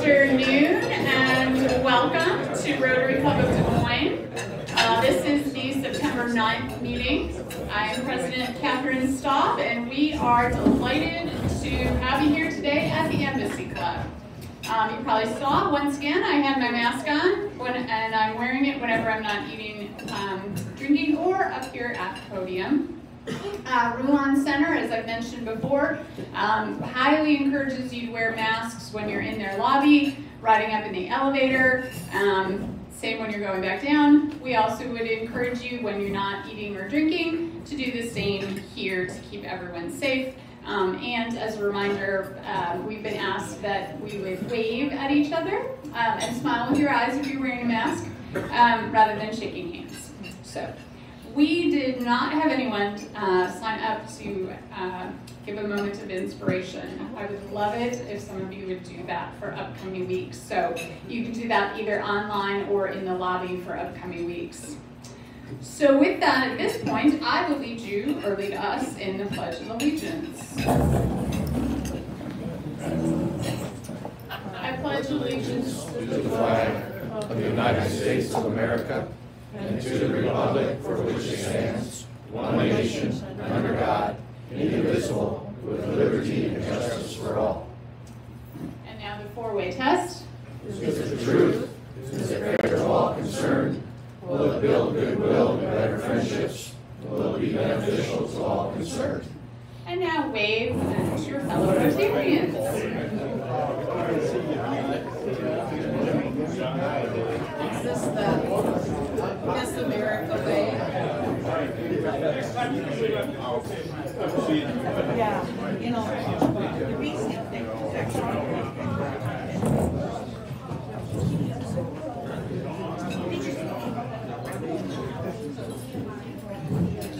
afternoon and welcome to Rotary Club of Des Moines. This is the September 9th meeting. I am President Catherine Staub, and we are delighted to have you here today at the Embassy Club. You probably saw, once again, I had my mask on, and I'm wearing it whenever I'm not eating, drinking, or up here at the podium. Roulon Center, as I've mentioned before, highly encourages you to wear masks when you're in their lobby, riding up in the elevator, same when you're going back down. We also would encourage you when you're not eating or drinking to do the same here to keep everyone safe. And as a reminder, we've been asked that we would wave at each other and smile with your eyes if you're wearing a mask, rather than shaking hands. So. We did not have anyone sign up to give a moment of inspiration. I would love it if some of you would do that for upcoming weeks. So you can do that either online or in the lobby for upcoming weeks. So with that, at this point, I will lead us in the Pledge of Allegiance. I pledge allegiance to the flag of the United States of America, and to the republic for which it stands, one nation, under God, indivisible, with liberty and justice for all. And now the four-way test. Is it the truth? Is it fair to all concerned? Will it build goodwill and better friendships? Will it be beneficial to all concerned? And now wave to your fellow Rotarians. Is this the Miss America way? Yeah, you know, the recent thing is actually.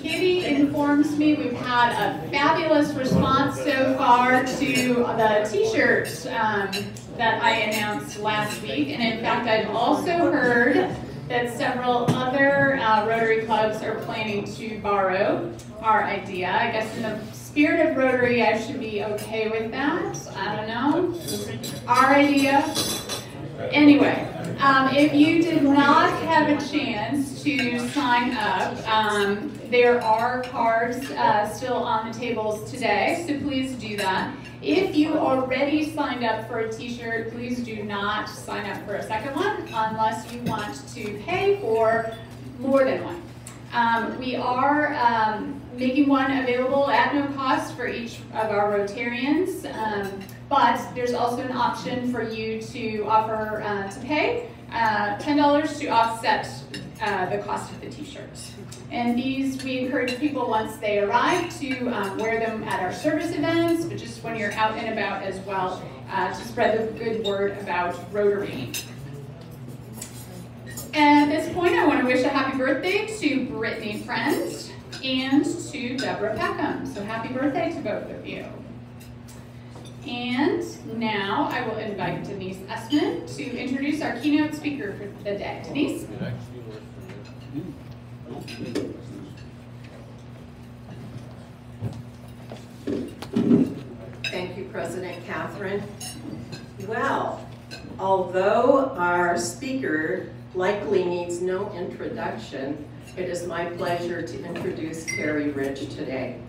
Kitty informs me we've had a fabulous response so far to the t-shirts that I announced last week, and in fact I've also heard that several other Rotary clubs are planning to borrow our idea. I guess in the spirit of Rotary I should be okay with that. I don't know. Our idea. Anyway, if you did not have a chance to sign up, there are cards still on the tables today, so please do that. If you already signed up for a t-shirt, please do not sign up for a second one unless you want to pay for more than one. We are making one available at no cost for each of our Rotarians, but there's also an option for you to offer to pay $10 to offset the cost of the t-shirts. And these, we encourage people once they arrive to wear them at our service events, but just when you're out and about as well, to spread the good word about Rotary. And at this point, I want to wish a happy birthday to Brittany Friend and to Deborah Peckham. So happy birthday to both of you. And now I will invite Denise Essman to introduce our keynote speaker for the day. Denise? Thank you, President Catherine. Well, although our speaker likely needs no introduction, it is my pleasure to introduce Terry Ridge today.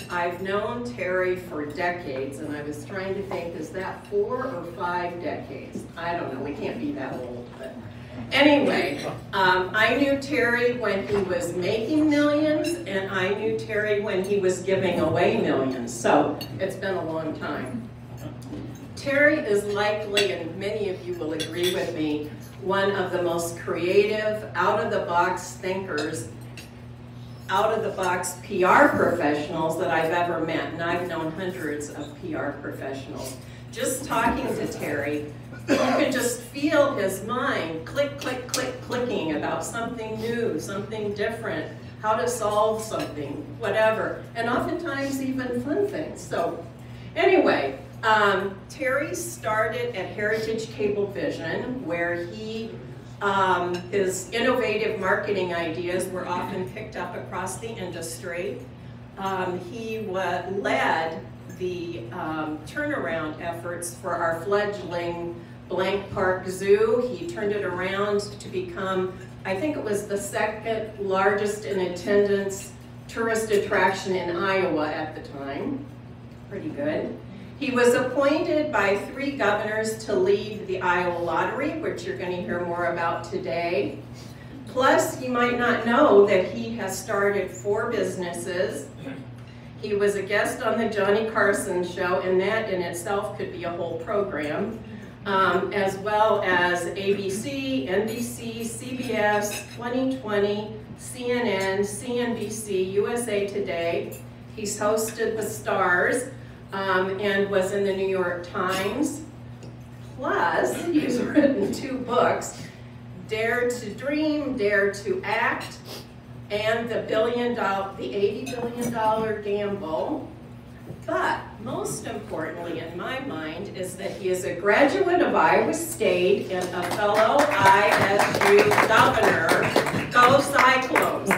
I've known Terry for decades, and I was trying to think, is that 4 or 5 decades? I don't know, we can't be that old, but anyway, I knew Terry when he was making millions, and I knew Terry when he was giving away millions, so it's been a long time. Terry is likely, and many of you will agree with me, one of the most creative, out-of-the-box thinkers, out-of-the-box PR professionals that I've ever met, and I've known hundreds of PR professionals. Just talking to Terry, you could just feel his mind click, click, click, clicking about something new, something different, how to solve something, whatever, and oftentimes even fun things. So anyway, Terry started at Heritage Cablevision, where his innovative marketing ideas were often picked up across the industry. He led the turnaround efforts for our fledgling Blank Park Zoo. He turned it around to become, I think it was the second largest in attendance tourist attraction in Iowa at the time. Pretty good. He was appointed by 3 governors to lead the Iowa Lottery, which you're going to hear more about today. Plus, you might not know that he has started 4 businesses. He was a guest on the Johnny Carson show, and that in itself could be a whole program, as well as ABC, NBC, CBS, 2020, CNN, CNBC, USA Today. He's hosted The Stars and was in the New York Times. Plus, he's written 2 books, Dare to Dream, Dare to Act, and the $80 billion gamble. But most importantly in my mind is that he is a graduate of Iowa State and a fellow ISU governor. Go Cyclones!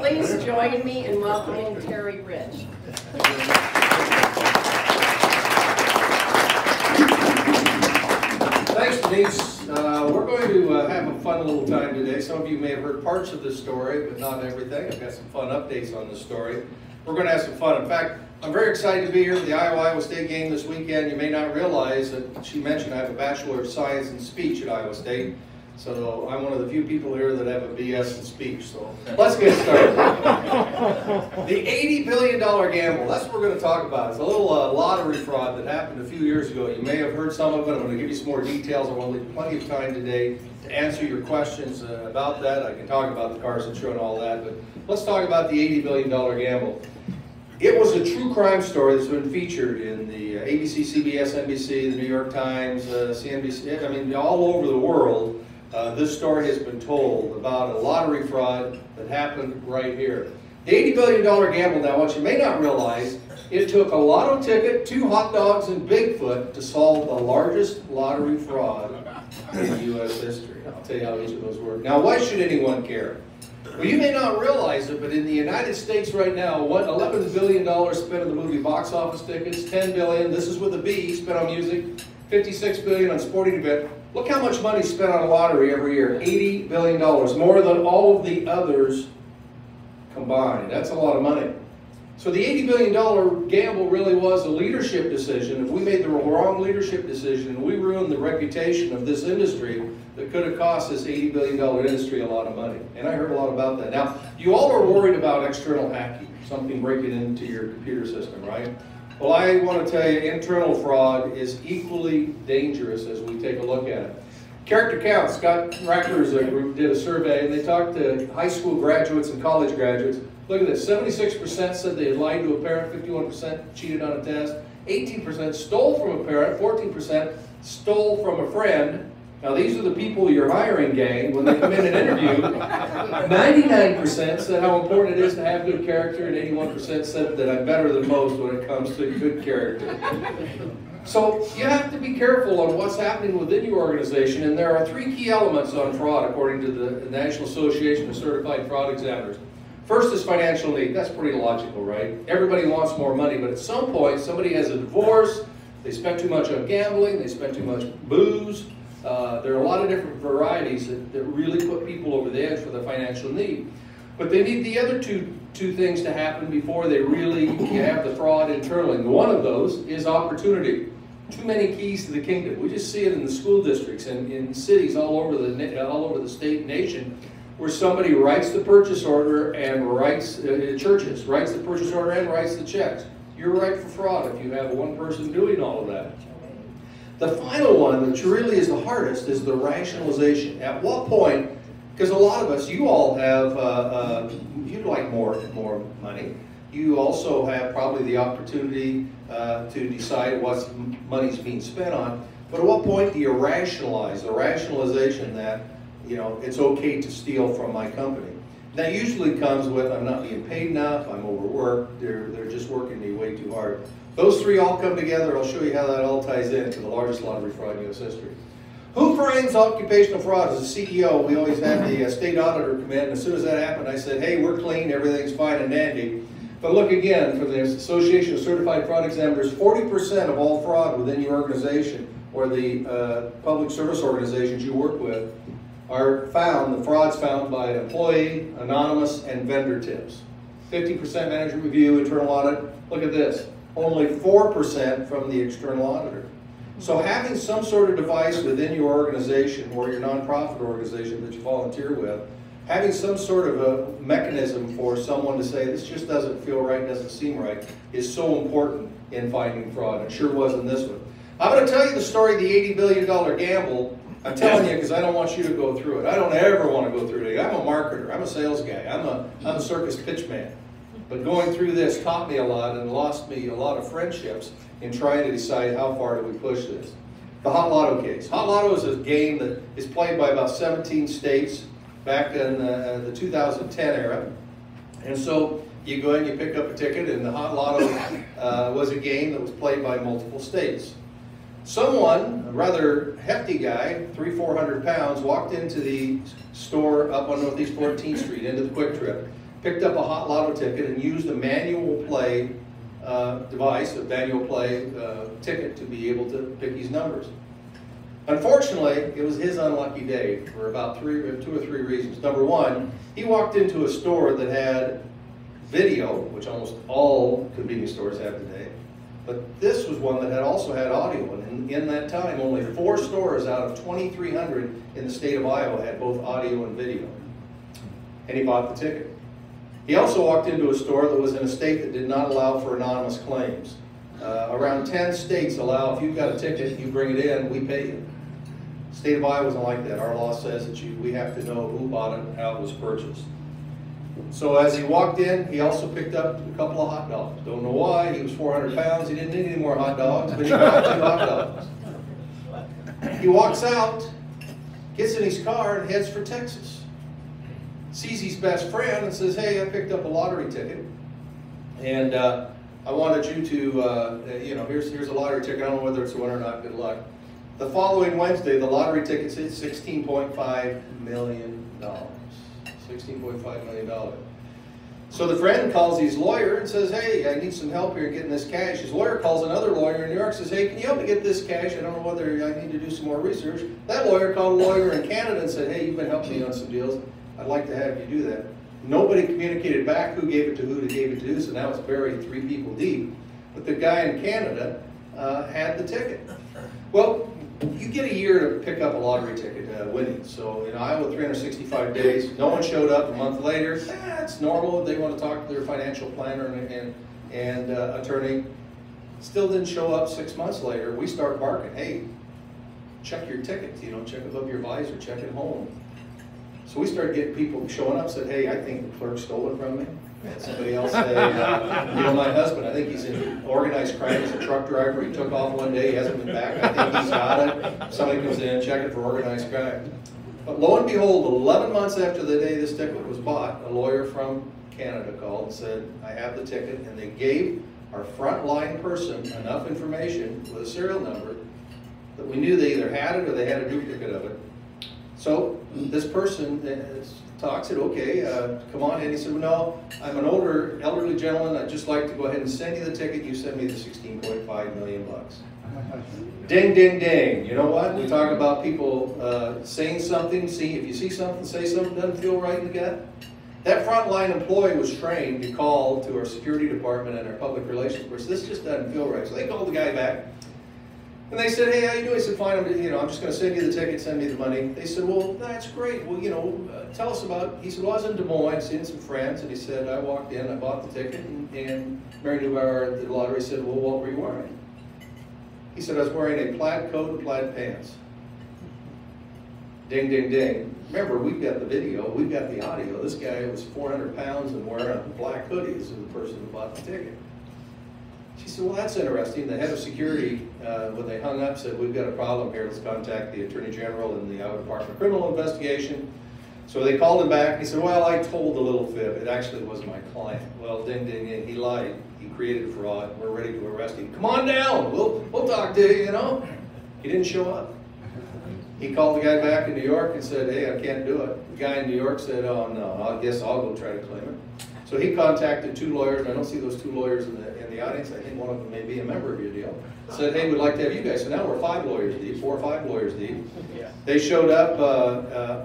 Please join me in welcoming Terry Rich. Thanks, Denise. We're going to have a fun little time today. Some of you may have heard parts of this story, but not everything. I've got some fun updates on this story. We're going to have some fun. In fact, I'm very excited to be here for the Iowa State game this weekend. You may not realize that she mentioned I have a Bachelor of Science in Speech at Iowa State. So I'm one of the few people here that have a BS in speech. So let's get started. The $80 billion gamble, that's what we're going to talk about. It's a little lottery fraud that happened a few years ago. You may have heard some of it. I'm going to give you some more details. I want to leave plenty of time today to answer your questions about that. I can talk about the Carson show and all that, but let's talk about the $80 billion gamble. It was a true crime story that's been featured in the ABC, CBS, NBC, the New York Times, CNBC, I mean, all over the world. This story has been told about a lottery fraud that happened right here. The $80 billion gamble, now what you may not realize, it took a lotto ticket, 2 hot dogs, and Bigfoot to solve the largest lottery fraud in U.S. history. I'll tell you how each of those work. Now, why should anyone care? Well, you may not realize it, but in the United States right now, $11 billion spent on the movie box office tickets, $10 billion, this is with a B, spent on music, $56 billion on sporting event. Look how much money is spent on a lottery every year, $80 billion, more than all of the others combined. That's a lot of money. So the $80 billion gamble really was a leadership decision. If we made the wrong leadership decision and we ruined the reputation of this industry, that could have cost this $80 billion industry a lot of money. And I heard a lot about that. Now, you all are worried about external hacking, something breaking into your computer system, right? Well, I want to tell you, internal fraud is equally dangerous as we take a look at it. Character Counts, Scott Racker's group did a survey, and they talked to high school graduates and college graduates. Look at this, 76% said they had lied to a parent, 51% cheated on a test, 18% stole from a parent, 14% stole from a friend. Now, these are the people you're hiring, gang, when they come in and interview. 99% said how important it is to have good character, and 81% said that I'm better than most when it comes to good character. So you have to be careful on what's happening within your organization, and there are 3 key elements on fraud according to the National Association of Certified Fraud Examiners. First is financial need. That's pretty logical, right? Everybody wants more money, but at some point somebody has a divorce, they spent too much on gambling, they spent too much booze. There are a lot of different varieties that really put people over the edge for the financial need. But they need the other two things to happen before they really have the fraud internally. And one of those is opportunity. Too many keys to the kingdom. We just see it in the school districts and in cities all over the state and nation, where somebody writes the purchase order and writes, churches, writes the purchase order and writes the checks. You're right for fraud if you have one person doing all of that. The final one, which really is the hardest, is the rationalization. At what point, because a lot of us, you all have, you'd like more money. You also have probably the opportunity to decide what money's being spent on. But at what point do you rationalize, the rationalization that, you know, it's okay to steal from my company? That usually comes with, I'm not being paid enough, I'm overworked, they're just working me way too hard. Those 3 all come together. I'll show you how that all ties into the largest lottery fraud in U.S. history. Who frames occupational fraud? As a CEO, we always had the state auditor come in. As soon as that happened, I said, hey, we're clean, everything's fine and dandy. But look again, for the Association of Certified Fraud Examiners, 40% of all fraud within your organization or the public service organizations you work with are found, the fraud's found by employee, anonymous, and vendor tips. 50% management review, internal audit. Look at this, only 4% from the external auditor. So having some sort of device within your organization or your nonprofit organization that you volunteer with, having some sort of a mechanism for someone to say, this just doesn't feel right, doesn't seem right, is so important in finding fraud. It sure was in this one. I'm going to tell you the story of the $80 billion gamble. I'm telling you because I don't want you to go through it. I don't ever want to go through it. I'm a marketer. I'm a sales guy. I'm a circus pitch man. But going through this taught me a lot and lost me a lot of friendships in trying to decide how far do we push this. The Hot Lotto case. Hot Lotto is a game that is played by about 17 states back in the 2010 era. And so you go in, you pick up a ticket, and the Hot Lotto was a game that was played by multiple states. Someone, a rather hefty guy, 300-400 pounds, walked into the store up on Northeast 14th Street, into the Quick Trip, picked up a Hot Lotto ticket and used a manual play device, a manual play ticket to be able to pick these numbers. Unfortunately, it was his unlucky day for about two or three reasons. Number one, he walked into a store that had video, which almost all convenience stores have today, but this was one that also had audio, and in that time, only 4 stores out of 2,300 in the state of Iowa had both audio and video. And he bought the ticket. He also walked into a store that was in a state that did not allow for anonymous claims. Around 10 states allow, if you've got a ticket, you bring it in, we pay you. The state of Iowa isn't like that. Our law says that we have to know who bought it and how it was purchased. So as he walked in, he also picked up a couple of hot dogs. Don't know why, he was 400 pounds, he didn't need any more hot dogs, but he got 2 hot dogs. He walks out, gets in his car, and heads for Texas. Sees his best friend and says, hey, I picked up a lottery ticket, and I wanted you to, here's a lottery ticket, I don't know whether it's a winner or not, good luck. The following Wednesday, the lottery ticket hit $16.5 million. $16.5 million. So the friend calls his lawyer and says, hey, I need some help here getting this cash. His lawyer calls another lawyer in New York and says, hey, can you help me get this cash? I don't know whether I need to do some more research. That lawyer called a lawyer in Canada and said, hey, you've been helping me on some deals. I'd like to have you do that. Nobody communicated back who gave it to who gave it to who, so now it's buried 3 people deep. But the guy in Canada had the ticket. Well, you get a year to pick up a lottery ticket winning. So in Iowa, 365 days. No one showed up a month later. It's normal. They want to talk to their financial planner and attorney. Still didn't show up 6 months later. We start barking, hey, check your ticket. Check above your visor. Check at home. So we started getting people showing up, said, hey, I think the clerk stole it from me. And somebody else said, my husband, I think he's in organized crime. He's a truck driver. He took off one day. He hasn't been back. I think he's got it. Somebody comes in, check it for organized crime. But lo and behold, 11 months after the day this ticket was bought, a lawyer from Canada called and said, I have the ticket. And they gave our frontline person enough information with a serial number that we knew they either had it or they had a duplicate of it. So this person talks, said, okay, come on in. He said, well, no, I'm an elderly gentleman. I'd just like to go ahead and send you the ticket. You send me the $16.5 million. Ding, ding, ding. You know what? We talk about people saying something. If you see something, say something doesn't feel right in the gut. That frontline employee was trained to call to our security department and our public relations force. This just doesn't feel right. So they called the guy back. And they said, hey, how you doing? He said, fine, I'm just going to send you the ticket, send me the money. They said, well, that's great. Well, tell us about, he said, well, I was in Des Moines, seeing some friends, and he said, I walked in, I bought the ticket, and Mary Neubauer at the lottery said, well, what were you wearing? He said, I was wearing a plaid coat and plaid pants. Ding, ding, ding. Remember, we've got the video, we've got the audio. This guy was 400 pounds and wearing a black hoodie. This is the person who bought the ticket. She said, well, that's interesting. The head of security, when they hung up, said, we've got a problem here. Let's contact the Attorney General and the Iowa Department of Criminal Investigation. So they called him back. He said, well, I told a little fib. It actually was my client. Well, ding, ding, ding. He lied. He created a fraud. We're ready to arrest him. Come on down. We'll talk to you, He didn't show up. He called the guy back in New York and said, hey, I can't do it. The guy in New York said, oh, no, I guess I'll go try to claim it. So he contacted 2 lawyers, and I don't see those 2 lawyers in the audience. I think one of them may be a member of your deal. Said, hey, we'd like to have you guys. So now we're 5 lawyers deep, 4 or 5 lawyers deep. Yeah. They showed up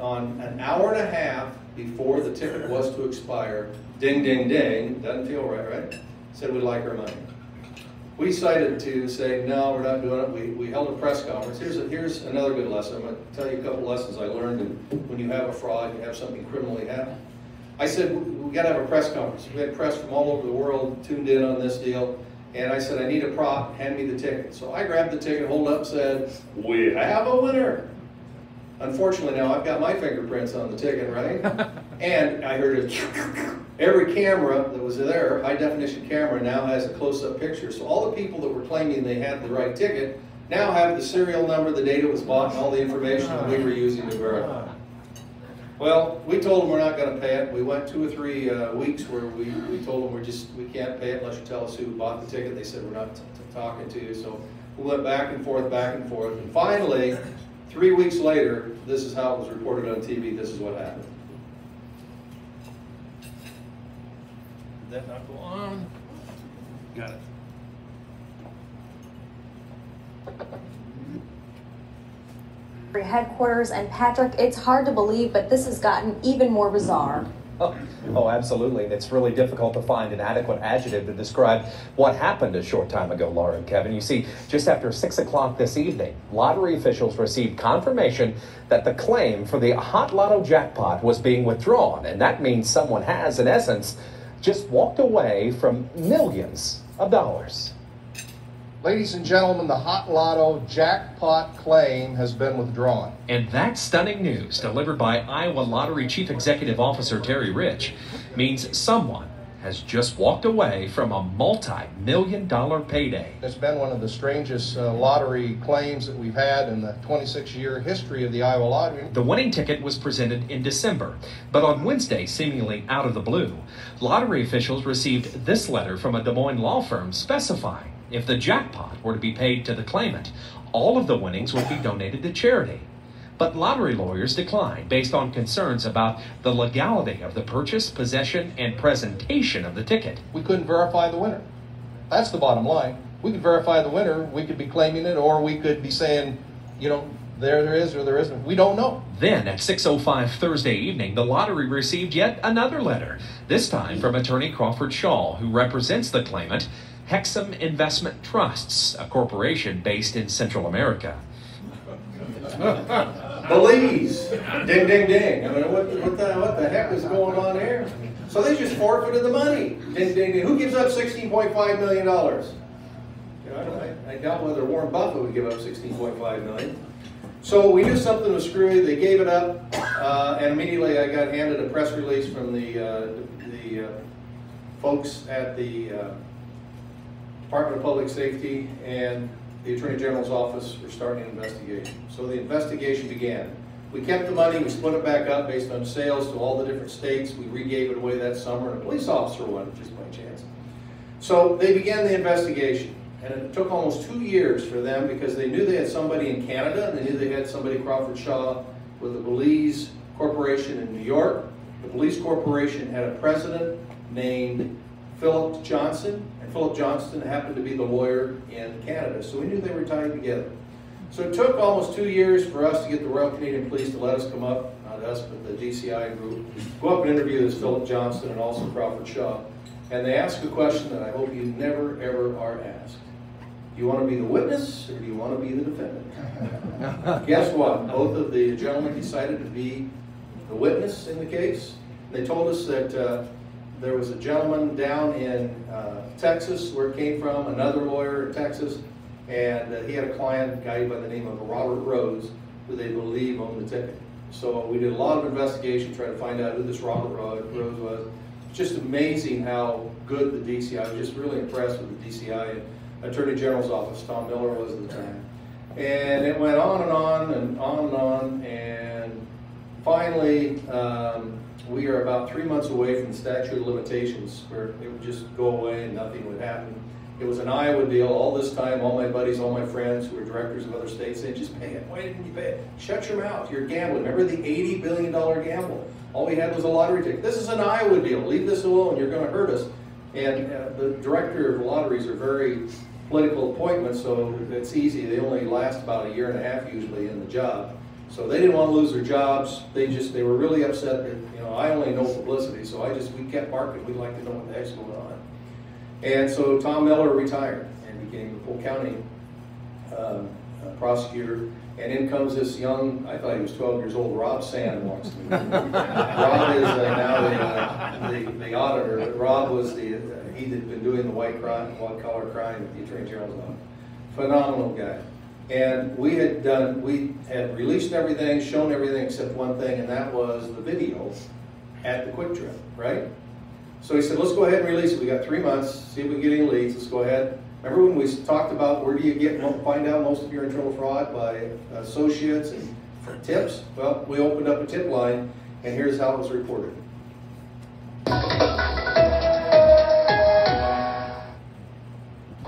on an hour and a half before the ticket was to expire. Ding, ding, ding. Doesn't feel right, right? Said we'd like our money. We decided to say, no, we're not doing it. We held a press conference. Here's another good lesson. I'm going to tell you a couple lessons I learned when you have a fraud, you have something criminally happen. I said, we got to have a press conference. We had press from all over the world tuned in on this deal. And I said, I need a prop, hand me the ticket. So I grabbed the ticket, hold up, said, we have a winner. Unfortunately now I've got my fingerprints on the ticket, right? And I heard it. Every camera that was there, high definition camera, now has a close-up picture. So all the people that were claiming they had the right ticket now have the serial number, the date it was bought, and all the information that we were using to verify. Well, we told them we're not going to pay it. We went 2 or 3 weeks where we told them we can't pay it unless you tell us who bought the ticket. They said we're not talking to you. So we went back and forth, and finally, 3 weeks later, this is how it was reported on TV. This is what happened. Did that not go on? Got it. Headquarters, and Patrick, it's hard to believe, but this has gotten even more bizarre. Oh, absolutely. It's really difficult to find an adequate adjective to describe what happened a short time ago, Laura and Kevin. You see, just after 6 o'clock this evening, lottery officials received confirmation that the claim for the Hot Lotto jackpot was being withdrawn, and that means someone has, in essence, just walked away from millions of dollars. Ladies and gentlemen, the Hot Lotto jackpot claim has been withdrawn. And that stunning news, delivered by Iowa Lottery Chief Executive Officer Terry Rich, means someone has just walked away from a multi-million-dollar payday. It's been one of the strangest lottery claims that we've had in the 26-year history of the Iowa Lottery. The winning ticket was presented in December, but on Wednesday, seemingly out of the blue, lottery officials received this letter from a Des Moines law firm specifying if the jackpot were to be paid to the claimant, all of the winnings would be donated to charity. But lottery lawyers declined based on concerns about the legality of the purchase, possession, and presentation of the ticket. We couldn't verify the winner. That's the bottom line. We could verify the winner, we could be claiming it, or we could be saying, you know, there is or there isn't. We don't know. Then at 6:05 Thursday evening, the lottery received yet another letter, this time from attorney Crawford Shaw, who represents the claimant, Hexam Investment Trusts, a corporation based in Central America. Belize, ding, ding, ding. I mean, what the heck is going on here? So they just forfeited the money. Ding, ding, ding. Who gives up $16.5 million? You know, I doubt whether Warren Buffett would give up $16.5 million. So we knew something was screwy. They gave it up, and immediately I got handed a press release from the folks at the Department of Public Safety and the Attorney General's office were starting an investigation. So the investigation began. We kept the money, we split it back up based on sales to all the different states. We re-gave it away that summer, and a police officer won, just by chance. So they began the investigation, and it took almost 2 years for them because they knew they had somebody in Canada, and they knew they had somebody, Crawford Shaw, with the Belize Corporation in New York. The Belize Corporation had a president named Philip Johnson, and Philip Johnston happened to be the lawyer in Canada, so we knew they were tied together. So it took almost 2 years for us to get the Royal Canadian Police to let us come up, not us, but the DCI group, go up and interview this Philip Johnston and also Crawford Shaw. And they asked a question that I hope you never, ever are asked. Do you want to be the witness, or do you want to be the defendant? Guess what? Both of the gentlemen decided to be the witness in the case. They told us that there was a gentleman down in Texas, where it came from, another lawyer in Texas, and he had a client, a guy by the name of Robert Rose, who they believe owned the ticket. So we did a lot of investigation trying to find out who this Robert Rose was. It's just amazing how good the DCI, I was just really impressed with the DCI and Attorney General's office, Tom Miller was at the time. And it went on and on and on and on, and finally, we are about 3 months away from the statute of limitations where it would just go away and nothing would happen. It was an Iowa deal. All this time, all my buddies, all my friends who were directors of other states saying, just pay it. Why didn't you pay it? Shut your mouth. You're gambling. Remember the $80 billion gamble? All we had was a lottery ticket. This is an Iowa deal. Leave this alone. You're going to hurt us. And the director of lotteries are very political appointments, so it's easy. They only last about a year and a half usually in the job. So they didn't want to lose their jobs. They were really upset that, you know, I only know publicity, so we kept barking. We'd like to know what the heck's going on. And so Tom Miller retired and became the Polk County prosecutor. And in comes this young, I thought he was 12 years old, Rob Sand walks to me. Rob is now the auditor, but Rob was he had been doing the white collar crime at the Attorney General's office. Phenomenal guy. And we had released everything, shown everything except one thing, and that was the video at the Quick Trip, right? So he said, let's go ahead and release it. We got 3 months, see if we can get any leads, let's go ahead. Remember when we talked about where do you find out most of your internal fraud by associates and for tips? Well, we opened up a tip line, and here's how it was reported.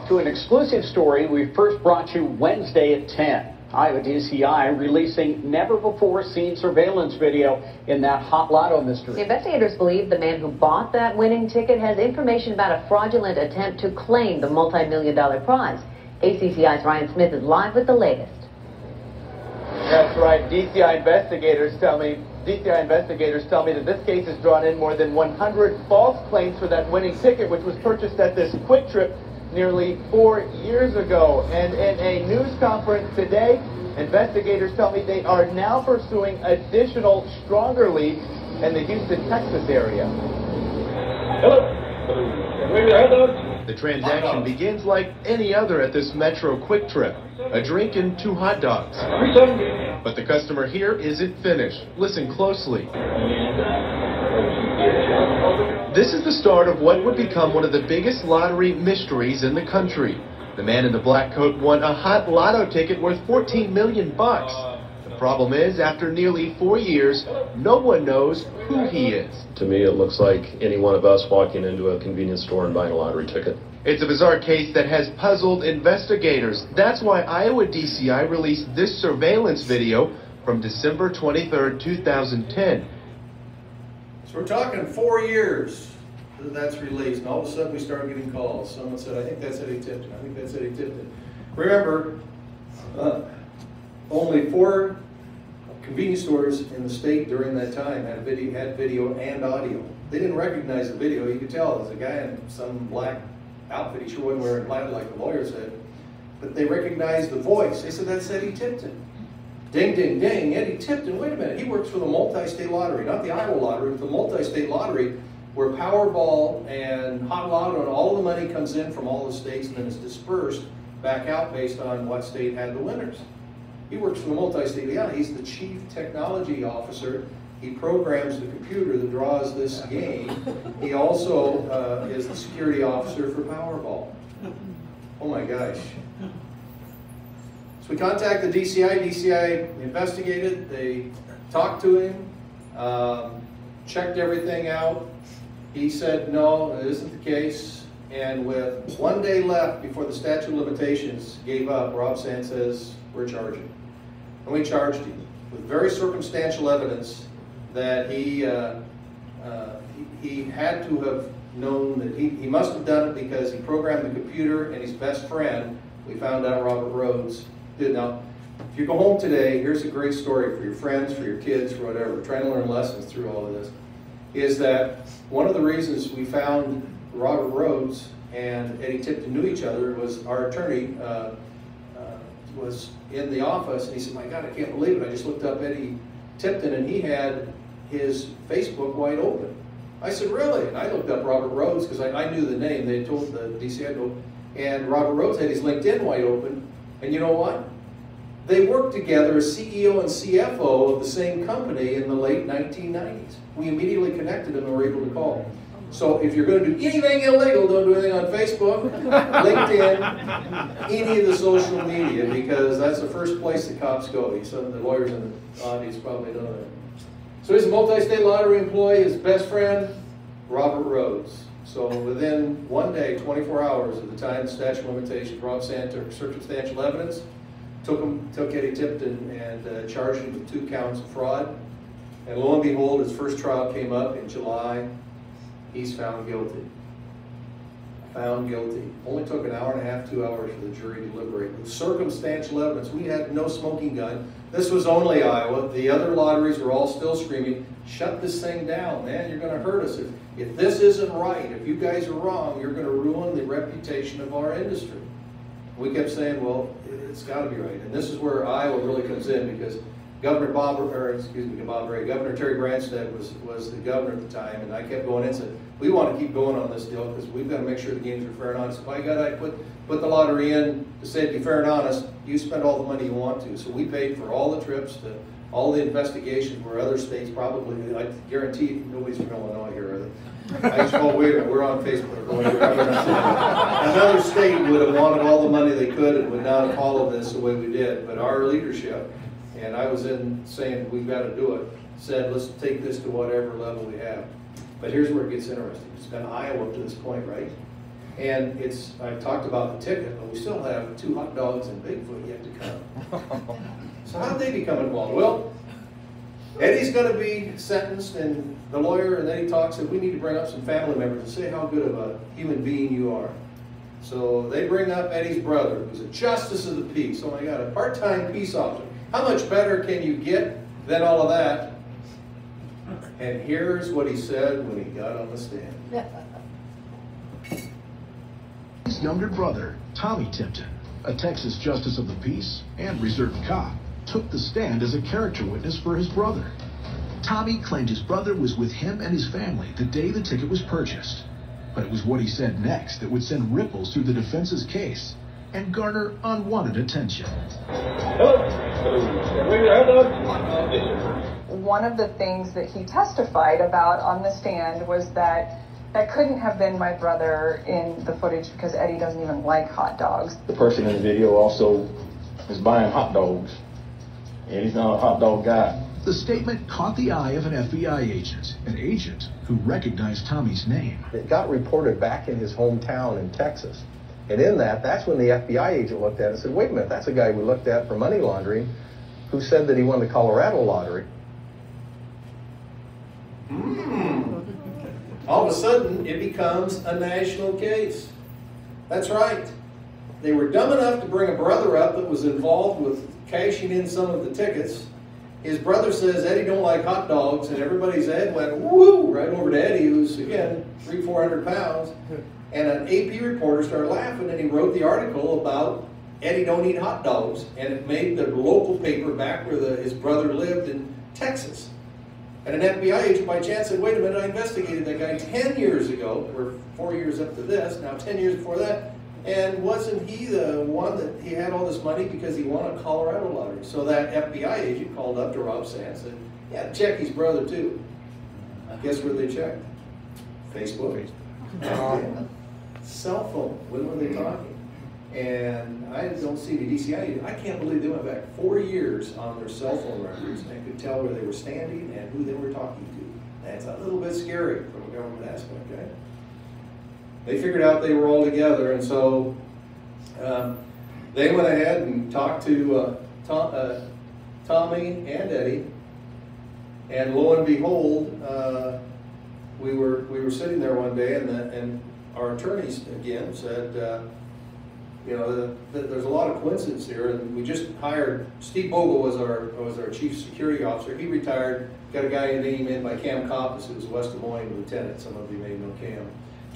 To an exclusive story we first brought you Wednesday at 10. Iowa DCI releasing never-before-seen surveillance video in that hot lotto mystery. Investigators believe the man who bought that winning ticket has information about a fraudulent attempt to claim the multi-million-dollar prize. ACCI's Ryan Smith is live with the latest. That's right. DCI investigators tell me that this case has drawn in more than 100 false claims for that winning ticket, which was purchased at this Quick Trip nearly 4 years ago. And in a news conference today, investigators tell me they are now pursuing additional stronger leads in the Houston, Texas area. Hello. The transaction begins like any other at this Metro Quick Trip. A drink and 2 hot dogs. But the customer here isn't finished. Listen closely. This is the start of what would become one of the biggest lottery mysteries in the country. The man in the black coat won a hot lotto ticket worth $14 million. The problem is, after nearly 4 years, no one knows who he is. To me, it looks like any one of us walking into a convenience store and buying a lottery ticket. It's a bizarre case that has puzzled investigators. That's why Iowa DCI released this surveillance video from December 23rd, 2010. So we're talking 4 years that that's released, and all of a sudden we started getting calls. Someone said, I think that's Eddie Tipton. I think that's Eddie Tipton. Remember, only 4 convenience stores in the state during that time had video and audio. They didn't recognize the video. You could tell it was a guy in some black outfit. He sure wasn't wearing plaid like the lawyer said. But they recognized the voice. They said, that's Eddie Tipton. Ding, ding, ding, Eddie Tipton, wait a minute, he works for the multi-state lottery, not the Iowa lottery, but the multi-state lottery where Powerball and Hot Lotto and all the money comes in from all the states and then is dispersed back out based on what state had the winners. He works for the multi-state, yeah, he's the chief technology officer. He programs the computer that draws this game. He also is the security officer for Powerball. Oh my gosh. We contacted DCI. DCI investigated. They talked to him, checked everything out. He said, no, it isn't the case. And with 1 day left before the statute of limitations gave up, Rob Sand says, we're charging. And we charged him with very circumstantial evidence that he had to have known that he must have done it because he programmed the computer and his best friend, we found out Robert Rhodes, did. Now, if you go home today, here's a great story for your friends, for your kids, for whatever, trying to learn lessons through all of this, is that one of the reasons we found Robert Rhodes and Eddie Tipton knew each other was our attorney was in the office, and he said, my God, I can't believe it. I just looked up Eddie Tipton, and he had his Facebook wide open. I said, really? And I looked up Robert Rhodes, because I knew the name. They had told the DCI, and Robert Rhodes had his LinkedIn wide open. And you know what? They worked together as CEO and CFO of the same company in the late 1990s. We immediately connected them and were able to call. So if you're going to do anything illegal, don't do anything on Facebook, LinkedIn, any of the social media, because that's the first place the cops go. Some of the lawyers in the audience probably know that. So he's a multi-state lottery employee. His best friend, Robert Rhodes. So within 1 day, 24 hours of the time the statute of limitations, Rob Sand took circumstantial evidence, took Eddie Tipton and charged him with 2 counts of fraud. And lo and behold, his first trial came up in July. He's found guilty. Found guilty. Only took an hour and a half, 2 hours for the jury to deliberate. With circumstantial evidence, we had no smoking gun. This was only Iowa. The other lotteries were all still screaming, shut this thing down, man, you're going to hurt us. If this isn't right, if you guys are wrong, you're going to ruin the reputation of our industry. We kept saying, well, it's got to be right. And this is where Iowa really comes in, because Governor Terry Branstad was the governor at the time, and I kept going in and said, we want to keep going on this deal because we've got to make sure the games are fair and honest. If I got to put the lottery in to say it'd be fair and honest, you spend all the money you want to. So we paid for all the trips, to all the investigations where other states probably, I guarantee nobody's from Illinois here, are they? I just, oh wait, we're on Facebook. Another state would have wanted all the money they could and would not have followed this the way we did. But our leadership, and I was in saying we've got to do it, said let's take this to whatever level we have. But here's where it gets interesting. It's been Iowa up to this point, right? And I've talked about the ticket, but we still have 2 hot dogs and Bigfoot yet to come. So how'd they become involved? Well, Eddie's going to be sentenced, and the lawyer and Eddie talks said we need to bring up some family members and say how good of a human being you are. So they bring up Eddie's brother, who's a justice of the peace. Oh my God, a part-time peace officer. How much better can you get than all of that? And here's what he said when he got on the stand. His younger brother, Tommy Tipton, a Texas justice of the peace and reserve cop, took the stand as a character witness for his brother. Tommy claimed his brother was with him and his family the day the ticket was purchased. But it was what he said next that would send ripples through the defense's case and garner unwanted attention. One of the things that he testified about on the stand was that couldn't have been my brother in the footage because Eddie doesn't even like hot dogs. The person in the video also is buying hot dogs, and he's not a hot dog guy. The statement caught the eye of an FBI agent, an agent who recognized Tommy's name. It got reported back in his hometown in Texas. And in that's when the FBI agent looked at it and said, wait a minute, that's a guy we looked at for money laundering who said that he won the Colorado lottery. All of a sudden, it becomes a national case. That's right. They were dumb enough to bring a brother up that was involved with cashing in some of the tickets. His brother says Eddie don't like hot dogs, and everybody's head went woo right over to Eddie, who's again 300-400 pounds. And an AP reporter started laughing, and he wrote the article about Eddie don't eat hot dogs, and it made the local paper back where his brother lived in Texas. And an FBI agent by chance said, wait a minute, I investigated that guy 10 years ago. We're 4 years up to this, now 10 years before that. And wasn't he the one that he had all this money because he won a Colorado lottery? So that FBI agent called up to Rob Sands and said, yeah, check his brother too. Guess where they checked? Facebook. Cell phone. When were they talking? And I don't see the DCI. I can't believe they went back 4 years on their cell phone records and could tell where they were standing and who they were talking to. That's a little bit scary from a government aspect, right? They figured out they were all together, and so they went ahead and talked to Tommy and Eddie, and lo and behold, we were sitting there one day, and our attorneys again said, you know, there's a lot of coincidence here, and we just hired Steve Bogle was our chief security officer. He retired. Got a guy named in by Cam Coppice, who was a West Des Moines lieutenant. Some of you may know Cam.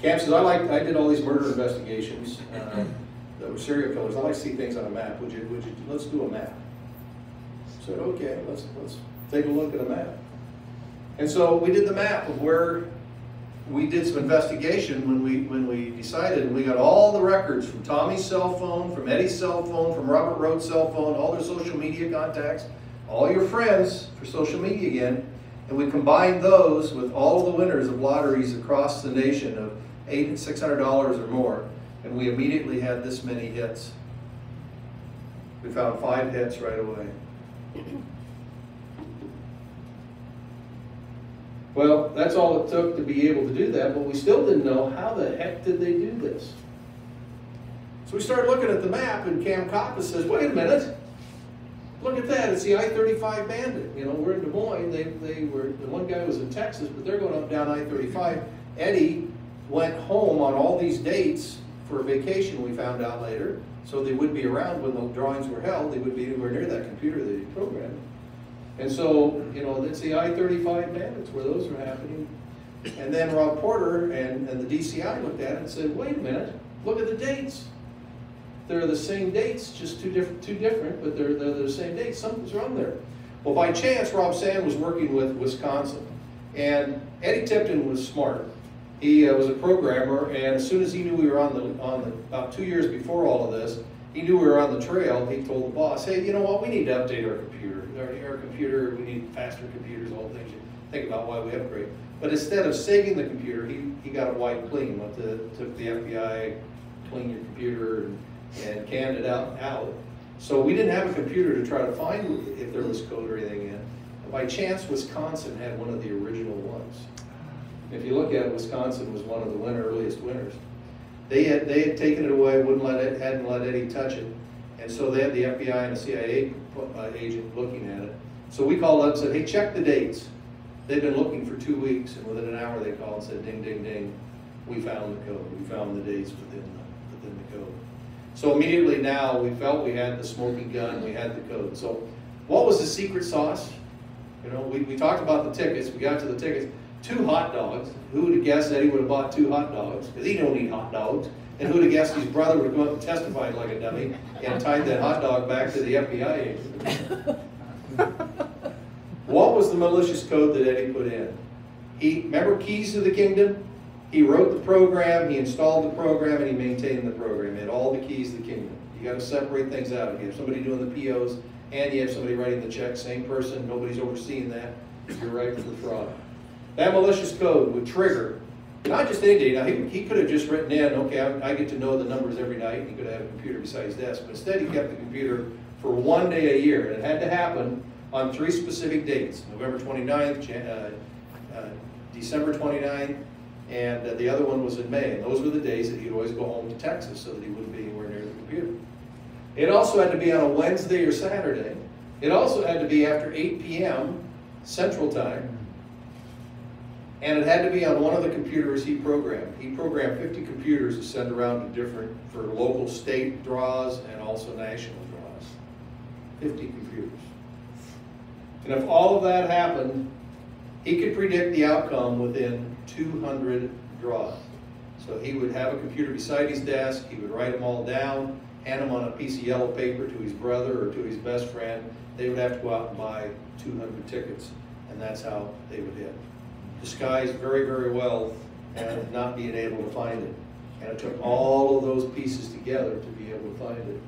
Cam says, I did all these murder investigations that were serial killers. I like to see things on a map. Let's do a map. I said, okay, let's take a look at a map. And so we did the map of where we did some investigation when we decided, and we got all the records from Tommy's cell phone, from Eddie's cell phone, from Robert Rhodes' cell phone, all their social media contacts, all your friends for social media again, and we combined those with all the winners of lotteries across the nation of $800 and $600 or more, and we immediately had this many hits. We found 5 hits right away. Well, that's all it took to be able to do that, but we still didn't know how the heck did they do this. So we started looking at the map, and Cam Coppice says, wait a minute, look at that, it's the I-35 bandit. You know, we're in Des Moines, the one guy was in Texas, but they're going up down I-35. Eddie went home on all these dates for a vacation, we found out later, so they would be around when the drawings were held. They would be anywhere near that computer that he programmed. And so, you know, that's the I-35 bandits where those are happening. And then Rob Porter and the DCI looked at it and said, wait a minute, look at the dates. They're the same dates, just two different, but they're the same dates. Something's wrong there. Well, by chance, Rob Sand was working with Wisconsin, and Eddie Tipton was smart. He was a programmer, and as soon as he knew we were on the about 2 years before all of this, he knew we were on the trail. He told the boss, hey, you know what? We need to update our computer. Our computer, we need faster computers, all things you think about why we upgrade. But instead of saving the computer, he got it wiped clean. Took the FBI, cleaned your computer, and canned it out. So we didn't have a computer to try to find if there was code or anything in. And by chance, Wisconsin had one of the original ones. If you look at it, Wisconsin was one of the earliest winners. They had taken it away, hadn't let Eddie touch it, and so they had the FBI and the CIA agent looking at it. So we called up and said, hey, check the dates. They've been looking for 2 weeks, and within an hour they called and said, ding, ding, ding, we found the code. We found the dates within the code. So immediately now we felt we had the smoking gun, we had the code. So what was the secret sauce? You know, we talked about the tickets, we got to the tickets. 2 hot dogs. Who would have guessed Eddie would have bought 2 hot dogs? Because he don't eat hot dogs. And who would have guessed his brother would have come up and testified like a dummy and tied that hot dog back to the FBI agent? What was the malicious code that Eddie put in? Remember Keys to the Kingdom? He wrote the program, he installed the program, and he maintained the program. He had all the keys to the kingdom. You got to separate things out. You have somebody doing the POs, and you have somebody writing the checks. Same person, nobody's overseeing that. You're right for the fraud. That malicious code would trigger, not just any day. Now, he could have just written in, okay, I get to know the numbers every night. He could have had a computer beside his desk. But instead, he kept the computer for 1 day a year. And it had to happen on 3 specific dates. November 29th, December 29th, and the other one was in May. And those were the days that he'd always go home to Texas so that he wouldn't be anywhere near the computer. It also had to be on a Wednesday or Saturday. It also had to be after 8 p.m. Central Time. And it had to be on one of the computers he programmed. He programmed 50 computers to send around to for local state draws and also national draws. 50 computers. And if all of that happened, he could predict the outcome within 200 draws. So he would have a computer beside his desk, he would write them all down, hand them on a piece of yellow paper to his brother or to his best friend. They would have to go out and buy 200 tickets, and that's how they would hit. Disguised very, very well and not being able to find it. And it took all of those pieces together to be able to find it.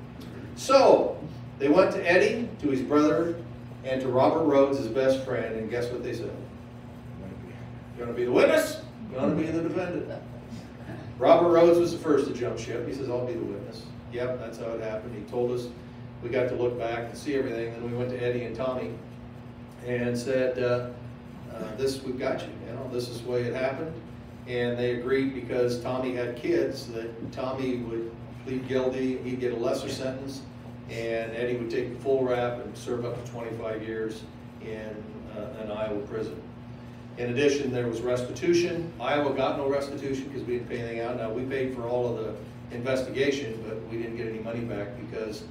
So they went to Eddie, to his brother, and to Robert Rhodes, his best friend, and guess what they said? You want to be the witness? You want to be the defendant? Robert Rhodes was the first to jump ship. He says, I'll be the witness. Yep, that's how it happened. He told us we got to look back and see everything. Then we went to Eddie and Tommy and said, we've got you. You know, this is the way it happened. And they agreed because Tommy had kids that Tommy would plead guilty, he'd get a lesser sentence, and Eddie would take the full rap and serve up to 25 years in an Iowa prison. In addition, there was restitution. Iowa got no restitution because we didn't pay anything out. Now, we paid for all of the investigation, but we didn't get any money back because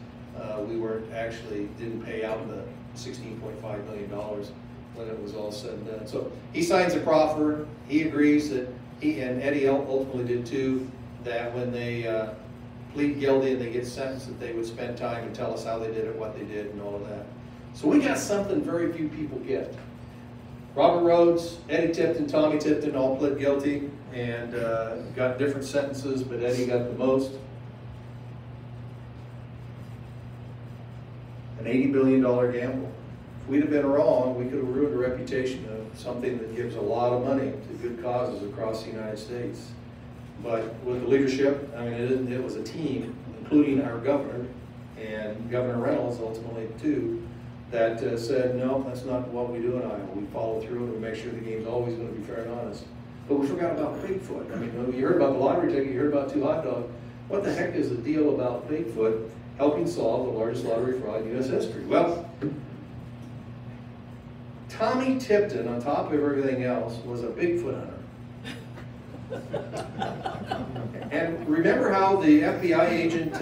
we didn't pay out the $16.5 million when it was all said and done. So he signs a proffer. He agrees that he and Eddie ultimately did too, that when they plead guilty and they get sentenced, that they would spend time and tell us how they did it, what they did, and all of that. So we got something very few people get. Robert Rhodes, Eddie Tipton, Tommy Tipton all pled guilty and got different sentences, but Eddie got the most. An $80 billion gamble. If we'd have been wrong, we could have ruined the reputation of something that gives a lot of money to good causes across the United States. But with the leadership, I mean, it was a team, including our governor and Governor Reynolds ultimately too, that said, no, that's not what we do in Iowa. We follow through and we make sure the game's always going to be fair and honest. But we forgot about Bigfoot. I mean, you heard about the lottery ticket, you heard about 2 hot dogs. What the heck is the deal about Bigfoot? helping solve the largest lottery fraud in U.S. history. Well, Tommy Tipton, on top of everything else, was a Bigfoot hunter. And remember how the FBI agent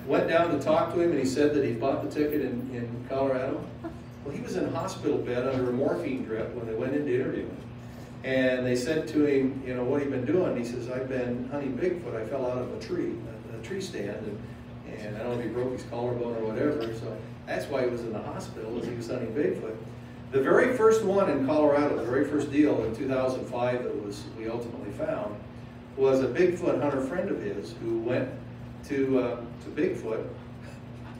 went down to talk to him and he said that he bought the ticket in Colorado? Well, he was in a hospital bed under a morphine drip when they went in to interview him. And they said to him, you know, what have you been doing? He says, I've been hunting Bigfoot. I fell out of a tree stand, and I don't know if he broke his collarbone or whatever. So that's why he was in the hospital, was he was hunting Bigfoot. The very first one in Colorado, the very first deal in 2005 that we ultimately found, was a Bigfoot hunter friend of his who went to Bigfoot,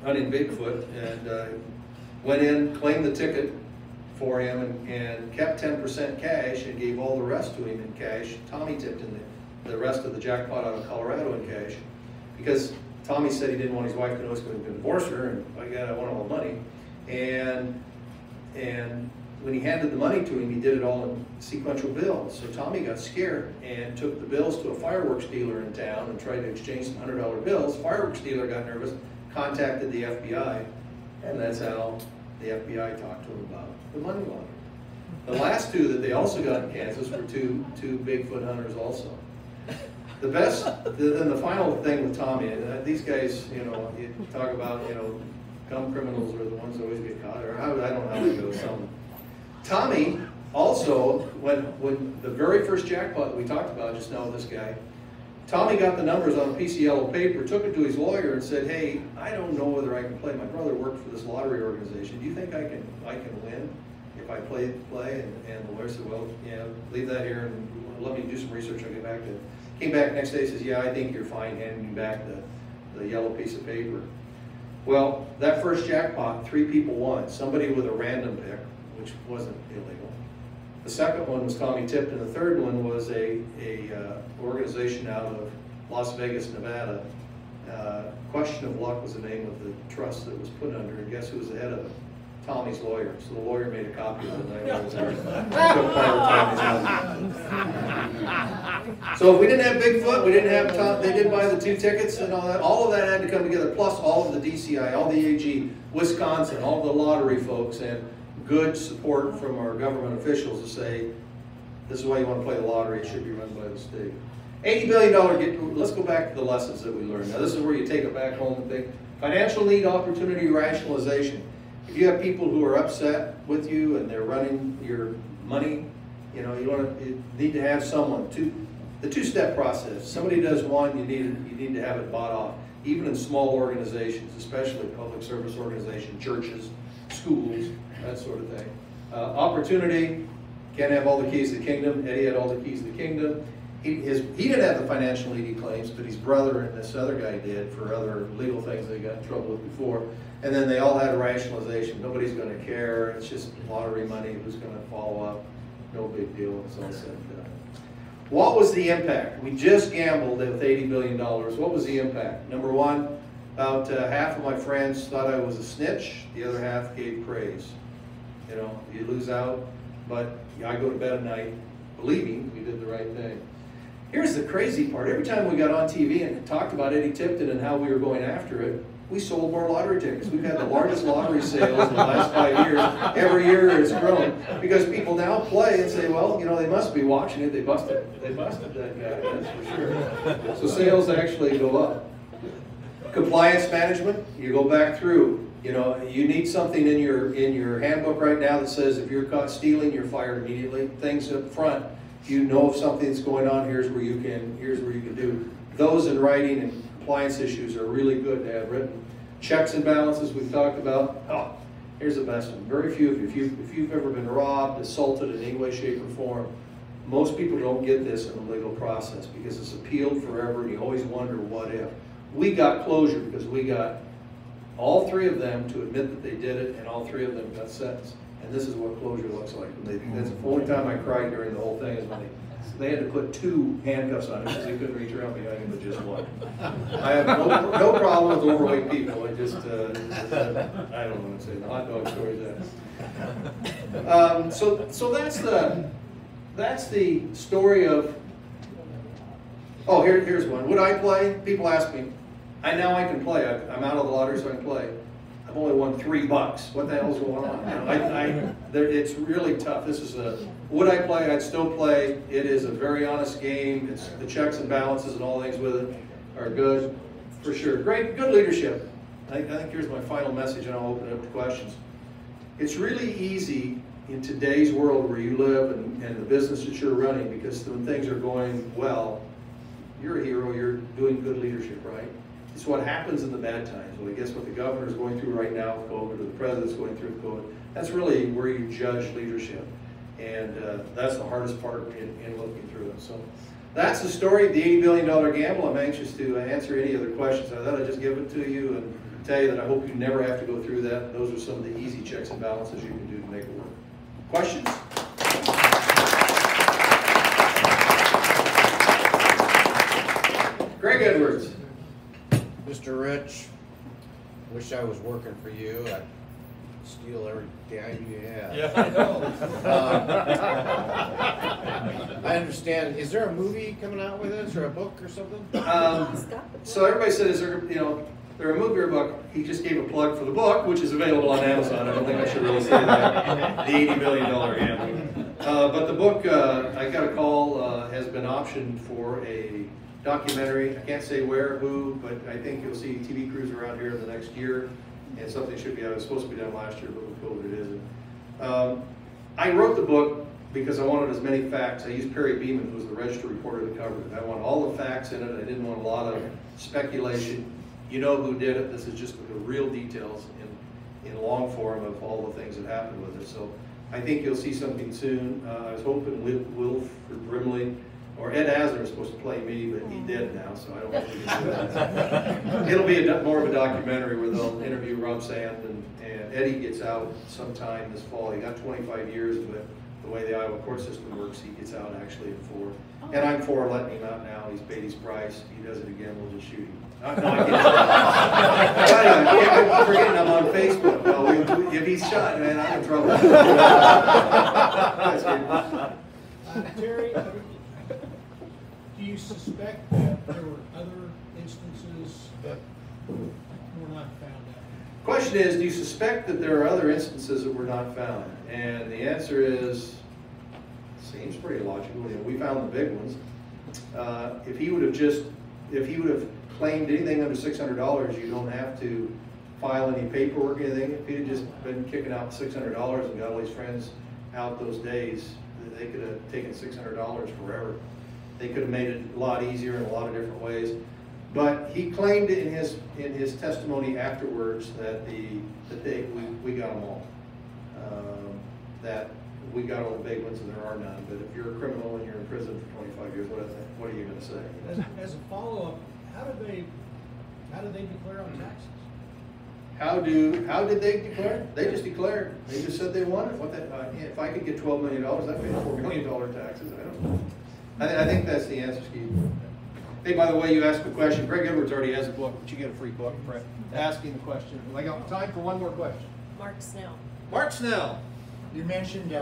hunting Bigfoot, and went in, claimed the ticket for him, and kept 10% cash and gave all the rest to him in cash. Tommy tipped in the rest of the jackpot out of Colorado in cash, because Tommy said he didn't want his wife to know he was going to divorce her, and I want all the money. And when he handed the money to him, he did it all in sequential bills. So Tommy got scared and took the bills to a fireworks dealer in town and tried to exchange some $100 bills. Fireworks dealer got nervous, contacted the FBI, and that's how the FBI talked to him about the money laundering. The last two that they also got in Kansas were two Bigfoot hunters also. The best, then the final thing with Tommy, these guys, you know, you talk about, you know, dumb criminals are the ones that always get caught, or I don't know how it goes. Tommy also, when the very first jackpot we talked about just now with this guy, Tommy got the numbers on a piece of yellow paper, took it to his lawyer and said, hey, I don't know whether I can play. My brother worked for this lottery organization. Do you think I can win if I play? And the lawyer said, well, yeah, leave that here and let me do some research. I'll get back to it. Came back next day, says, yeah, I think you're fine, handing me back the yellow piece of paper. Well, that first jackpot, 3 people won. Somebody with a random pick, which wasn't illegal. The second one was Tommy Tipton. The third one was a organization out of Las Vegas, Nevada. Question of Luck was the name of the trust that was put under, and guess who was the head of it? Tommy's lawyer. So the lawyer made a copy of it. And I was there. So if we didn't have Bigfoot, we didn't have Tom, they didn't buy the 2 tickets and all that. All of that had to come together, plus all of the DCI, all the AG, Wisconsin, all the lottery folks, and good support from our government officials to say, this is why you want to play the lottery, it should be run by the state. $80 billion, let's go back to the lessons that we learned. Now this is where you take it back home and think, financial need, opportunity, rationalization. If you have people who are upset with you and they're running your money, you know, you need to have someone, the 2-step process. Somebody does one, you need to have it bought off. Even in small organizations, especially public service organizations, churches, schools, that sort of thing. Opportunity, can't have all the keys to the kingdom. Eddie had all the keys to the kingdom. He didn't have the financial need he claims, but his brother and this other guy did for other legal things they got in trouble with before. And then they all had a rationalization. Nobody's going to care. It's just lottery money. Who's going to follow up? No big deal. It's all said and done. What was the impact? We just gambled with $80 billion. What was the impact? Number one, about half of my friends thought I was a snitch. The other half gave praise. You know, you lose out, but I go to bed at night believing we did the right thing. Here's the crazy part. Every time we got on TV and talked about Eddie Tipton and how we were going after it, we sold more lottery tickets. We've had the largest lottery sales in the last 5 years. Every year it's grown. Because people now play and say, well, you know, they must be watching it. They busted that guy, that's for sure. So sales actually go up. Compliance management, you go back through. You know, you need something in your handbook right now that says if you're caught stealing, you're fired immediately. Things up front. If you know if something's going on, here's where you can do. Those in writing and compliance issues are really good to have written. Checks and balances we've talked about. Oh, here's the best one. Very few of you, if you've ever been robbed, assaulted in any way, shape, or form, most people don't get this in the legal process because it's appealed forever and you always wonder what if. We got closure because we got all 3 of them to admit that they did it and all 3 of them got sentenced. And this is what closure looks like. That's the only time I cried during the whole thing is when they had to put 2 handcuffs on him because they couldn't reach around behind him with just one. I have no problem with overweight people. I just, I don't want to say the hot dog story that. So that's the story of, oh, here's one. Would I play? People ask me, Now I can play. I'm out of the lottery, so I can play. I've only won $3. What the hell's going on? It's really tough. This is would I play? I'd still play. It is a very honest game. It's the checks and balances and all things with it are good, for sure. Great, good leadership. I think here's my final message, and I'll open it up to questions. It's really easy in today's world where you live and the business that you're running, because when things are going well, you're a hero. You're doing good leadership, right? It's what happens in the bad times. Well, I guess what the governor's going through right now with COVID, or the president's going through with COVID, that's really where you judge leadership. And that's the hardest part in looking through it. So that's the story of the $80 billion gamble. I'm anxious to answer any other questions. I thought I'd just give it to you and tell you that I hope you never have to go through that. Those are some of the easy checks and balances you can do to make it work. Questions? Greg Edwards. Mr. Rich, wish I was working for you. I'd steal every dime you have. Yeah, I know. I understand. Is there a movie coming out with this, or a book or something? So everybody said, is there, there a movie or a book? He just gave a plug for the book, which is available on Amazon. I don't think I should really say that. The $80 billion gamble. But the book, I got a call, has been optioned for a documentary. I can't say where, who, but I think you'll see TV crews around here in the next year, and something should be out. It was supposed to be done last year, but with COVID it isn't. I wrote the book because I wanted as many facts. I used Perry Beeman, who was the Register reporter that covered it. I want all the facts in it. I didn't want a lot of speculation. You know who did it. This is just the real details in long form of all the things that happened with it. So I think you'll see something soon. I was hoping Wilford Brimley or Ed Asner is supposed to play me, but he's dead now, so I don't know if we can do that. It'll be more of a documentary where they'll interview Rob Sand, and Eddie gets out sometime this fall. He got 25 years, but the way the Iowa court system works, he gets out actually in 4. And I'm for letting him out now. He's paid his price. If he does it again, we'll just shoot him. No, I can't. I'm forgetting I'm on Facebook. No, if he's shot, man, I'm in trouble. Terry, do you suspect that there were other instances that were not found out? Question is, do you suspect that there are other instances that were not found? And the answer is, seems pretty logical. We found the big ones. If he would have claimed anything under $600, you don't have to file any paperwork or anything. If he had just been kicking out $600 and got all his friends out those days, they could have taken $600 forever. They could have made it a lot easier in a lot of different ways. But he claimed in his testimony afterwards that we got them all. That we got all the big ones and there are none. But if you're a criminal and you're in prison for 25 years, what are you going to say? As a follow-up, how did they declare on taxes? How did they declare? They just declared. They just said they wanted. If I could get $12 million, I'd pay $4 million taxes. I don't know. I think that's the answer, Steve. Hey, by the way, you asked a question. Greg Edwards already has a book, but you get a free book for asking the question. I got time for one more question. Mark Snell. Mark Snell. You mentioned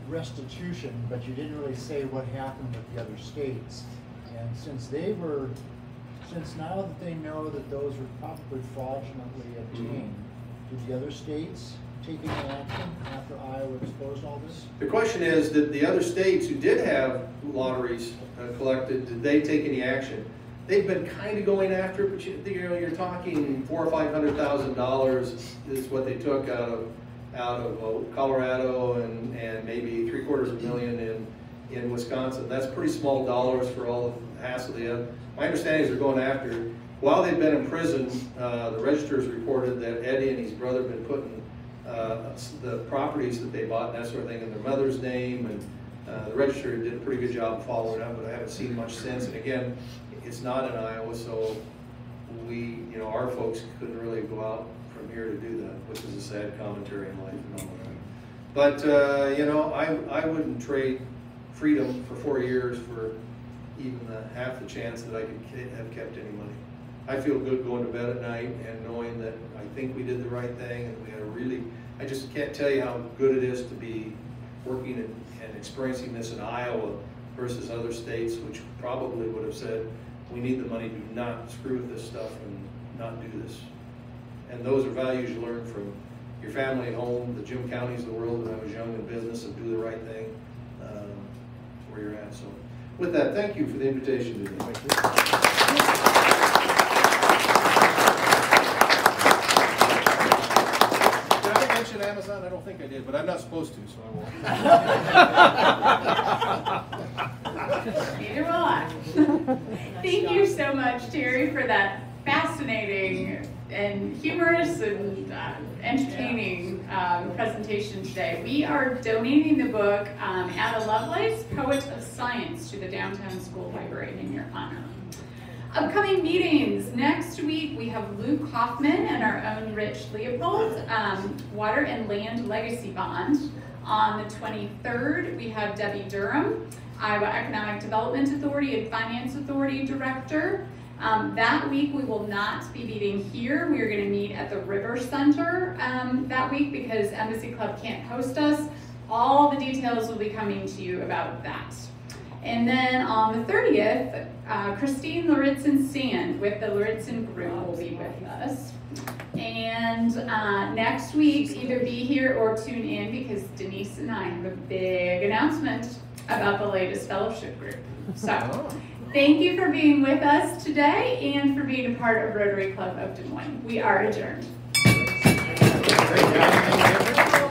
restitution, but you didn't really say what happened with the other states. And since now that they know that those were probably fraudulently obtained, did the other states take any action after Iowa exposed all this? The question is, did the other states who did have lotteries collected, did they take any action? They've been kind of going after it, but you're talking $400,000 or $500,000 is what they took out of Colorado and maybe $750,000 in Wisconsin. That's pretty small dollars for all the hassle they have. My understanding is they're going after. While they've been in prison, the registers reported that Eddie and his brother have been putting the properties that they bought and that sort of thing in their mother's name, and the register did a pretty good job of following up, but I haven't seen much since. And again, it's not in Iowa, so our folks couldn't really go out from here to do that, which is a sad commentary in life and all that. But I wouldn't trade freedom for 4 years for even half the chance that I could have kept any money. I feel good going to bed at night and knowing that I think we did the right thing, and we had I just can't tell you how good it is to be working and experiencing this in Iowa versus other states, which probably would have said, we need the money, do not screw with this stuff, and not do this. And those are values you learn from your family at home, the Jim Counties of the world when I was young in business, and do the right thing. Where you're at. So with that, thank you for the invitation today. Did I mention Amazon? I don't think I did, but I'm not supposed to, so I won't. Neither will I. Thank you so much, Terry, for that fascinating and humorous and entertaining presentation today. We are donating the book Ada Lovelace, Poet of Science, to the Downtown School Library in your honor. Upcoming meetings. Next week we have Luke Hoffman and our own Rich Leopold, Water and Land Legacy Bond. On the 23rd, we have Debbie Durham, Iowa Economic Development Authority and Finance Authority Director. That week we will not be meeting here. We are going to meet at the River Center that week because Embassy Club can't host us. All the details will be coming to you about that. And then on the 30th, Christine Luritzen-Sand with the Luritzen Group will be with us. And next week, either be here or tune in because Denise and I have a big announcement about the latest fellowship group. So thank you for being with us today and for being a part of Rotary Club of Des Moines. We are adjourned.